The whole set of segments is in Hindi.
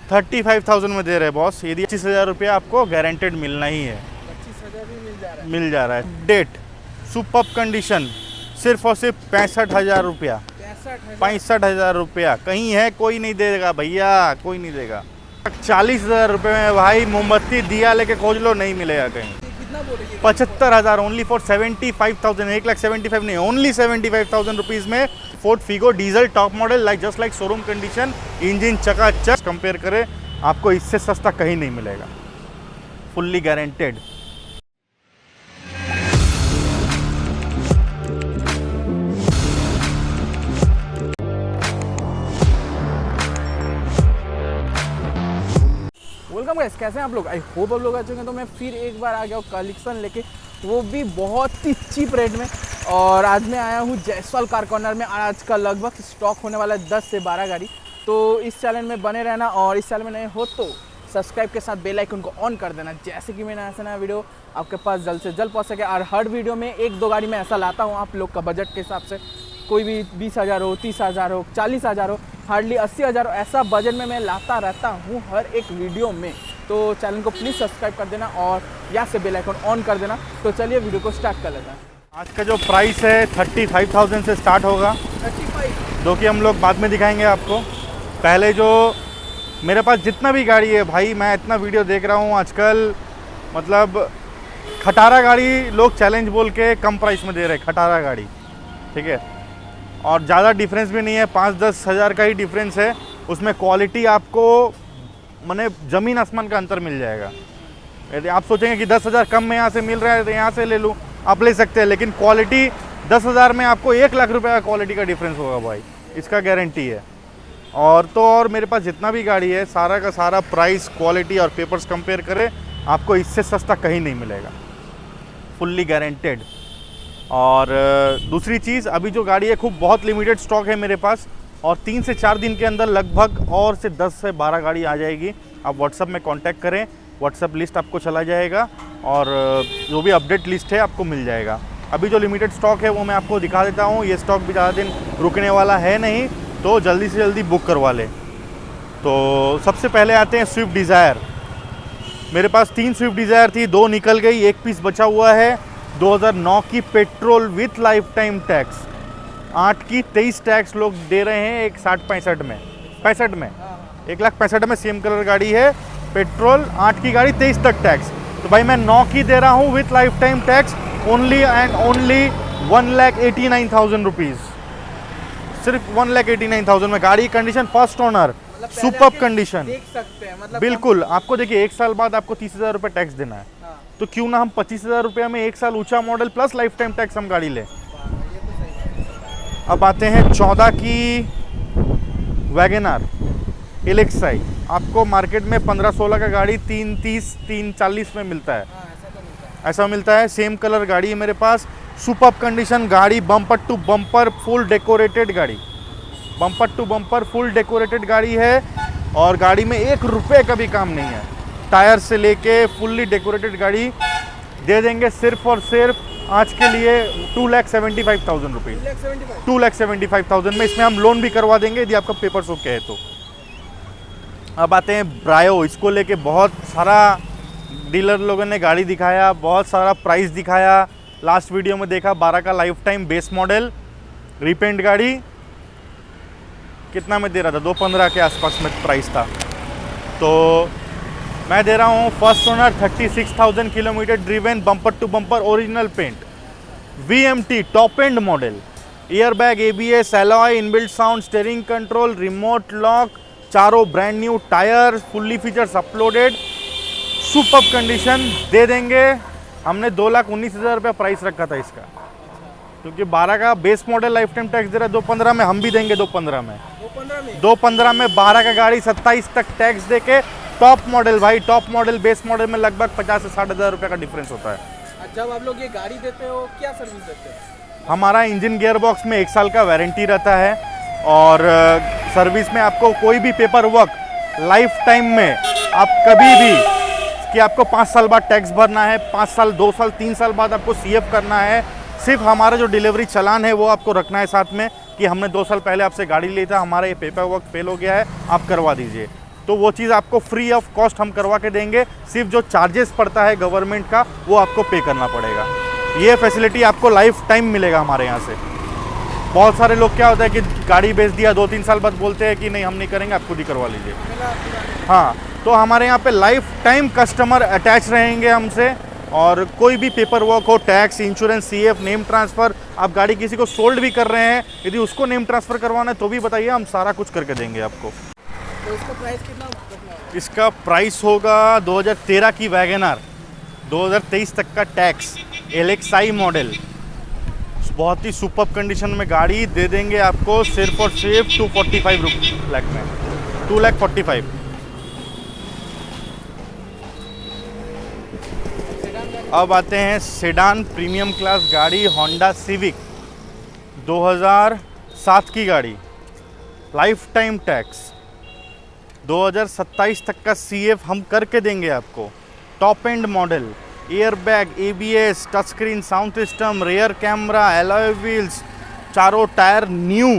35,000 में दे रहे हैं बॉस। यदि 25,000 रुपया आपको गारंटेड मिलना ही है। 25,000 भी मिल जा रहा है। डेट सुपर्ब कंडीशन, सिर्फ और सिर्फ 65,000 रुपया। 65,000 रुपया कहीं है, कोई नहीं देगा भैया, कोई नहीं देगा। 40,000 रुपये में भाई मोमबत्ती दिया लेके खोज लो, नहीं मिलेगा कहीं। कितना बोल रही है? 75,000 ओनली फॉर 75,000, 1,75,000 नहीं, ओनली 75,000 रुपीज़ में Ford Figo diesel top model, like just like showroom condition, engine चकाचक। कंपेयर करें, आपको इससे सस्ता कहीं नहीं मिलेगा, फुल्ली गारंटेड। वेलकम गाइस, कैसे हैं आप लोग? आई होप आप लोग अच्छे हैं। तो मैं फिर एक बार आ गया हूँ कलेक्शन लेके, वो भी बहुत ही चीप रेट में। और आज मैं आया हूँ जायसवाल कार कॉर्नर में। आज का लगभग स्टॉक होने वाला है 10 से 12 गाड़ी। तो इस चैनल में बने रहना, और इस चैनल में नए हो तो सब्सक्राइब के साथ बेल आइकन को ऑन कर देना, जैसे कि मैंने ऐसा नया वीडियो आपके पास जल्द से जल्द पहुँच सके। और हर वीडियो में 1-2 गाड़ी मैं ऐसा लाता हूँ आप लोग का बजट के हिसाब से। कोई भी 20,000 हो, 30,000 हो, 40,000 हो, हार्डली 80,000 हो, ऐसा बजट में मैं लाता रहता हूँ हर एक वीडियो में। तो चैनल को प्लीज़ सब्सक्राइब कर देना और यहाँ से बेल आइकन ऑन कर देना। तो चलिए वीडियो को स्टार्ट कर लेते हैं। आज का जो प्राइस है 35,000 से स्टार्ट होगा, 35, जो कि हम लोग बाद में दिखाएंगे आपको। पहले जो मेरे पास जितना भी गाड़ी है भाई, मैं इतना वीडियो देख रहा हूँ आजकल, मतलब खटारा गाड़ी लोग चैलेंज बोल के कम प्राइस में दे रहे हैं, खटारा गाड़ी, ठीक है। और ज़्यादा डिफरेंस भी नहीं है, 5-10 हज़ार का ही डिफरेंस है। उसमें क्वालिटी आपको माने ज़मीन आसमान का अंतर मिल जाएगा। यदि आप सोचेंगे कि 10,000 कम में यहाँ से मिल रहा है तो यहाँ से ले लूँ, आप ले सकते हैं, लेकिन क्वालिटी 10,000 में आपको 1,00,000 रुपये का क्वालिटी का डिफरेंस होगा भाई, इसका गारंटी है। और मेरे पास जितना भी गाड़ी है, सारा का सारा प्राइस, क्वालिटी और पेपर्स कंपेयर करें, आपको इससे सस्ता कहीं नहीं मिलेगा, फुल्ली गारंटेड। और दूसरी चीज़, अभी जो गाड़ी है खूब बहुत लिमिटेड स्टॉक है मेरे पास, और 3 से 4 दिन के अंदर लगभग और से 10 से 12 गाड़ी आ जाएगी। आप व्हाट्सअप में कांटेक्ट करें, व्हाट्सअप लिस्ट आपको चला जाएगा, और जो भी अपडेट लिस्ट है आपको मिल जाएगा। अभी जो लिमिटेड स्टॉक है वो मैं आपको दिखा देता हूँ। ये स्टॉक भी ज़्यादा दिन रुकने वाला है नहीं, तो जल्दी से जल्दी बुक करवा लें। तो सबसे पहले आते हैं स्विफ्ट डिज़ायर। मेरे पास 3 स्विफ्ट डिज़ायर थी, 2 निकल गई, 1 पीस बचा हुआ है। 2009 की petrol with life time tax, 8 की 23 टैक्स लोग दे रहे हैं, एक 65 में 1,65,000 में सेम कलर गाड़ी है, पेट्रोल 8 की गाड़ी 23 तक टैक्स। तो भाई मैं 9 की दे रहा हूँ with life time tax, only and only 1,89,000 rupees, सिर्फ 1,89,000 में। गाड़ी condition first owner, superb condition, देख सकते हैं मतलब बिल्कुल। आपको देखिए 1 साल बाद आपको 30,000 रुपये टैक्स देना है, तो क्यों ना हम 25,000 रुपये में 1 साल ऊंचा model plus life time tax हम गाड़ी लें। अब आते हैं 14 की वैगनआर एलेक्साई। आपको मार्केट में 15-16 का गाड़ी 330, 340 में मिलता है, ऐसा मिलता है। सेम कलर गाड़ी है मेरे पास, सुपर्ब कंडीशन गाड़ी, bumper to bumper full decorated गाड़ी, bumper to bumper full decorated गाड़ी है। और गाड़ी में 1 रुपये का भी काम नहीं है, टायर से लेके फुल्ली डेकोरेटेड गाड़ी दे देंगे सिर्फ और सिर्फ आज के लिए 2,75,000 रुपीज़, 2,75,000 में। इसमें हम लोन भी करवा देंगे यदि आपका पेपर्स ओके है तो। अब आते हैं ब्रायो। इसको लेके बहुत सारा डीलर लोगों ने गाड़ी दिखाया, बहुत सारा प्राइस दिखाया। लास्ट वीडियो में देखा 12 का life time base model repent गाड़ी, कितना में दे रहा था? 215 के आसपास में प्राइस था। तो मैं दे रहा हूँ first owner, 36,000 kilometre driven, bumper to bumper original paint, VMT top end model, air bag, ABS, alloy, inbuilt sound, steering control, remote lock, चारों brand new tyre, fully features uploaded, superb condition दे देंगे। हमने 2,19,000 रुपये प्राइस रखा था इसका, क्योंकि 12 का base model life time tax दे रहा है 215 में, हम भी देंगे 215 में। 215 में 12 का गाड़ी 27 तक टैक्स दे के, टॉप मॉडल भाई, टॉप मॉडल बेस मॉडल में लगभग 50 से 60,000 रुपये का डिफरेंस होता है। जब आप लोग ये गाड़ी देते हो, क्या सर्विस देते हो? हमारा इंजन गियर बॉक्स में 1 साल का वारंटी रहता है, और सर्विस में आपको कोई भी पेपर वर्क लाइफ टाइम में आप कभी भी, कि आपको 5 साल बाद टैक्स भरना है, 5 साल, 2 साल, 3 साल बाद आपको CF करना है, सिर्फ हमारा जो डिलीवरी चालान है वो आपको रखना है साथ में, कि हमने 2 साल पहले आपसे गाड़ी ली था, हमारा ये पेपर वर्क फेल हो गया है, आप करवा दीजिए। तो वो चीज़ आपको फ्री ऑफ कॉस्ट हम करवा के देंगे। सिर्फ जो चार्जेस पड़ता है गवर्नमेंट का वो आपको पे करना पड़ेगा। ये फैसिलिटी आपको लाइफ टाइम मिलेगा हमारे यहाँ से। बहुत सारे लोग क्या होता है कि गाड़ी बेच दिया 2-3 साल बाद बोलते हैं कि नहीं हम नहीं करेंगे, आप खुद ही करवा लीजिए। हाँ, तो हमारे यहाँ पे लाइफ टाइम कस्टमर अटैच रहेंगे हमसे, और कोई भी पेपर वर्क हो, tax, insurance, CF, name transfer, आप गाड़ी किसी को सोल्ड भी कर रहे हैं, यदि उसको नेम ट्रांसफ़र करवाना है तो भी बताइए, हम सारा कुछ करके देंगे आपको। तो इसका प्राइस कितना रखना है? इसका प्राइस होगा 2013 की वैगनर, 2023 तक का टैक्स, LXi मॉडल, बहुत ही सुपर कंडीशन में गाड़ी दे देंगे आपको सिर्फ और सिर्फ 245 लाख में, 2,45,000। अब आते हैं सेडान प्रीमियम क्लास गाड़ी, होंडा सिविक 2007 की गाड़ी, लाइफ टाइम टैक्स, 2027 तक का CF हम करके देंगे आपको। Top end model, air bag, ABS, touch screen, sound system, rear camera, alloy wheels, चारों टायर न्यू,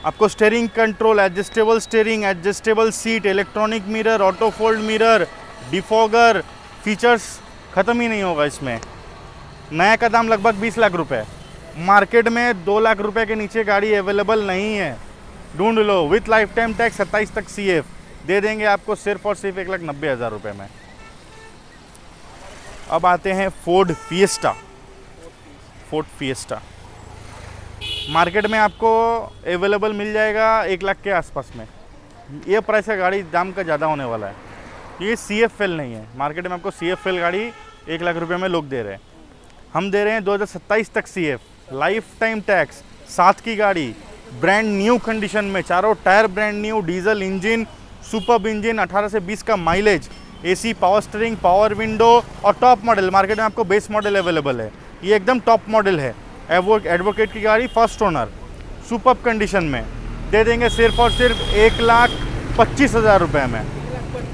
आपको steering control, adjustable steering, adjustable seat, electronic mirror, auto fold mirror, defogger, features ख़त्म ही नहीं होगा इसमें। नया का दाम लगभग 20 लाख रुपए, मार्केट में 2 लाख रुपए के नीचे गाड़ी अवेलेबल नहीं है, ढूंढ लो। विथ लाइफ टाइम टैक्स 27 तक CF दे देंगे आपको सिर्फ और सिर्फ 1,90,000 रुपये में। अब आते हैं फोर्ड फिएस्टा, मार्केट में आपको अवेलेबल मिल जाएगा 1 लाख के आसपास में। ये प्राइस का गाड़ी दाम का ज़्यादा होने वाला है, ये CF फेल नहीं है। मार्केट में आपको CF फेल गाड़ी 1 लाख रुपए में लोग दे रहे हैं, हम दे रहे हैं 2027 तक CF, लाइफ टाइम टैक्स, 7 की गाड़ी, ब्रांड न्यू कंडीशन में, चारों tyre brand new, diesel engine, super engine, 18 से 20 का mileage, AC, power steering, power window, और टॉप मॉडल। मार्केट में आपको बेस मॉडल अवेलेबल है, ये एकदम टॉप मॉडल है। एडवोकेट की गाड़ी, फर्स्ट ओनर, सुपर कंडीशन में दे देंगे सिर्फ और सिर्फ 1,25,000 रुपये में,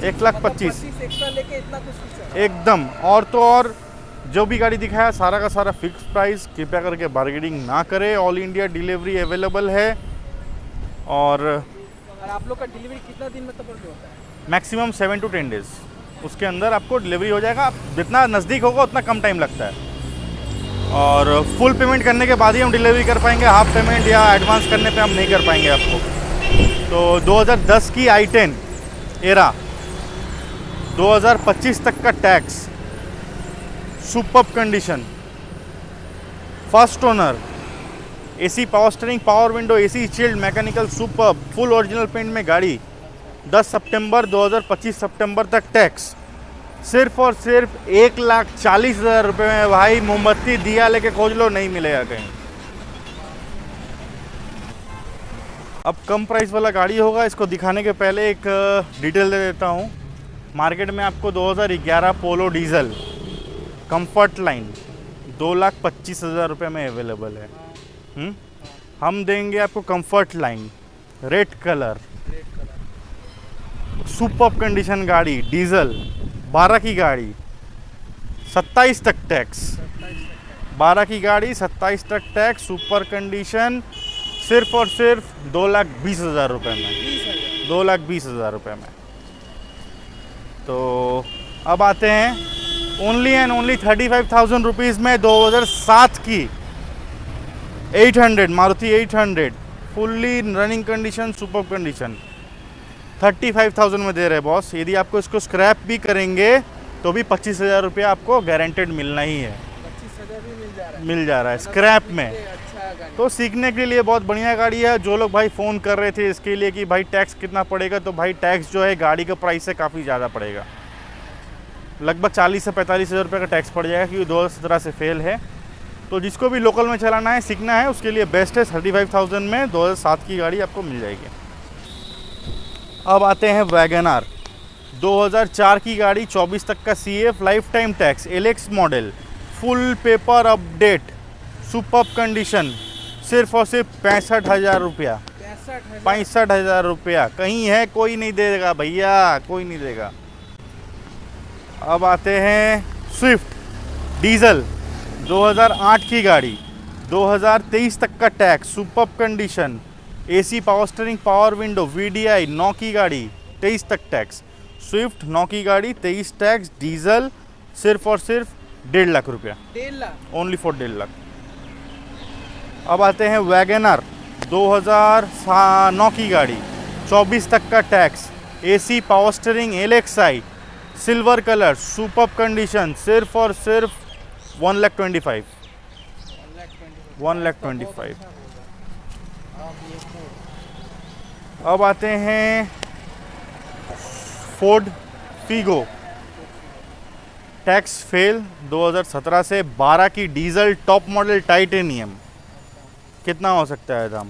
1,25,000 एक्स्ट्रा लेके इतना कुछ एकदम। और तो और जो भी गाड़ी दिखाया सारा का सारा फिक्स प्राइस, कृपया करके बार्गेनिंग ना करें। ऑल इंडिया डिलीवरी अवेलेबल है, और आप लोग का डिलीवरी कितना दिन में तक होता है? मैक्सिमम 7 to 10 डेज, उसके अंदर आपको डिलीवरी हो जाएगा। जितना नज़दीक होगा उतना कम टाइम लगता है, और फुल पेमेंट करने के बाद ही हम डिलीवरी कर पाएंगे, हाफ पेमेंट या एडवांस करने पे हम नहीं कर पाएंगे आपको। तो 2010 की i10 एरा, 2025 तक का tax, super condition, first owner, AC, power steering, power window, AC chilled, mechanical, super, full original paint में गाड़ी, 10 सितंबर 2025 सितंबर तक टैक्स, सिर्फ और सिर्फ 1,40,000 रुपये में। भाई मोमबत्ती दिया लेके खोज लो, नहीं मिलेगा कहीं। अब कम प्राइस वाला गाड़ी होगा, इसको दिखाने के पहले एक डिटेल दे देता हूँ। मार्केट में आपको 2011 पोलो डीजल कंफर्ट लाइन 2,25,000 रुपये में अवेलेबल है। हम देंगे आपको comfort line, red colour, super condition गाड़ी, डीजल, 12 की गाड़ी, 27 तक टैक्स, 12 की गाड़ी, 27 तक टैक्स, सुपर कंडीशन, सिर्फ और सिर्फ 2,20,000 रुपये में, 2,20,000 रुपये में। तो अब आते हैं ओनली एंड ओनली 35,000 रुपीज़ में 2007 की 800 Maruti 800 fully running condition, super condition, 35,000 में दे रहे हैं बॉस। यदि आपको इसको स्क्रैप भी करेंगे तो भी 25,000 रुपया आपको गारंटेड मिलना ही है। 25,000 भी मिल जा रहा है स्क्रैप में। अच्छा गाड़ी। तो सीखने के लिए बहुत बढ़िया गाड़ी है। जो लोग भाई फ़ोन कर रहे थे इसके लिए कि भाई टैक्स कितना पड़ेगा, तो भाई टैक्स जो है गाड़ी का प्राइस से काफ़ी ज़्यादा पड़ेगा, लगभग 40 से 45,000 रुपये का टैक्स पड़ जाएगा, क्योंकि 2017 से फेल है। तो जिसको भी लोकल में चलाना है, सीखना है, उसके लिए बेस्ट है। 35,000 में 2007 की गाड़ी आपको मिल जाएगी। अब आते हैं वैगनआर, 2004 की गाड़ी, 24 तक का CF, life time tax, LX model, full paper update, super condition, सिर्फ और सिर्फ 65,000 रुपया, 65,000 रुपया। कहीं है, कोई नहीं देगा भैया, कोई नहीं देगा। अब आते हैं स्विफ्ट डीजल, 2008 की गाड़ी, 2023 तक का tax, super condition, AC, power steering, power window, VDI, 9 की गाड़ी, 23 तक टैक्स। स्विफ्ट 9 की गाड़ी, 23 टैक्स, डीजल, सिर्फ और सिर्फ 1.5 लाख रुपया, 1.5 लाख। Only for 1.5 lakh. अब आते हैं वैगनर 2009 की गाड़ी, 24 तक का tax, AC, power steering, LXI, silver colour, superb condition, सिर्फ और सिर्फ 1,25,000, 1,25,000। अब आते हैं फोर्ड फीगो, टैक्स फेल, 2017 से, 12 की डीजल, टॉप मॉडल, टाइटेनियम। कितना हो सकता है दाम?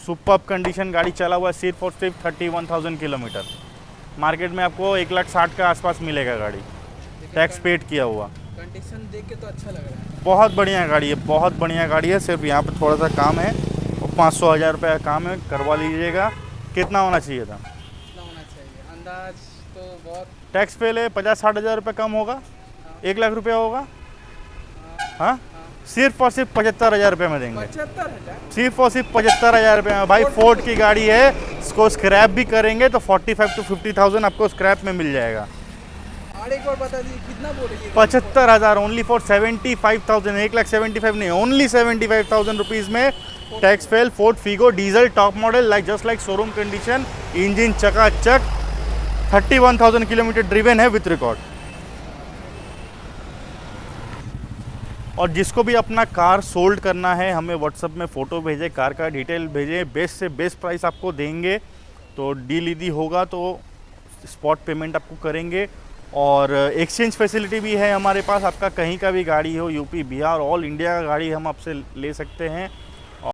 सुपर्ब कंडीशन, गाड़ी चला हुआ सिर्फ और सिर्फ 31,000 किलोमीटर। मार्केट में आपको 1,60,000 के आसपास मिलेगा गाड़ी, टैक्स पेड किया हुआ। कंडीशन देख के तो अच्छा लग रहा है। बहुत बढ़िया गाड़ी है, बहुत बढ़िया गाड़ी है। सिर्फ यहाँ पर थोड़ा सा काम है और 500,000 रुपये का काम है, करवा लीजिएगा। कितना होना चाहिए था? कितना होना चाहिए अंदाज? तो बहुत टैक्स फेल है, 50-60 हज़ार रुपये कम होगा, 1 लाख रुपया होगा। हाँ, सिर्फ और सिर्फ 75,000 रुपये में देंगे, 75,000। सिर्फ और सिर्फ 75,000 रुपये में। भाई फोर्ड की गाड़ी है, इसको स्क्रैप भी करेंगे तो 45 to 50,000 आपको स्क्रैप में मिल जाएगा। और एक और बता दीजिए कितना बोल रही है? 75,000, ओनली फॉर 75,000, 1,75,000 नहीं, ओनली 75,000 रुपीज़ में tax fail Ford Figo diesel, top model, like just like showroom condition, engine चकाचक, 31,000 किलोमीटर ड्रिवन है विथ रिकॉर्ड। और जिसको भी अपना कार सोल्ड करना है, हमें व्हाट्सअप में फ़ोटो भेजें, कार का डिटेल भेजें, बेस्ट से बेस्ट प्राइस आपको देंगे। तो डील यदि होगा तो स्पॉट पेमेंट आपको करेंगे। और एक्सचेंज फैसिलिटी भी है हमारे पास, आपका कहीं का भी गाड़ी हो, यूपी, बिहार, ऑल इंडिया का गाड़ी हम आपसे ले सकते हैं।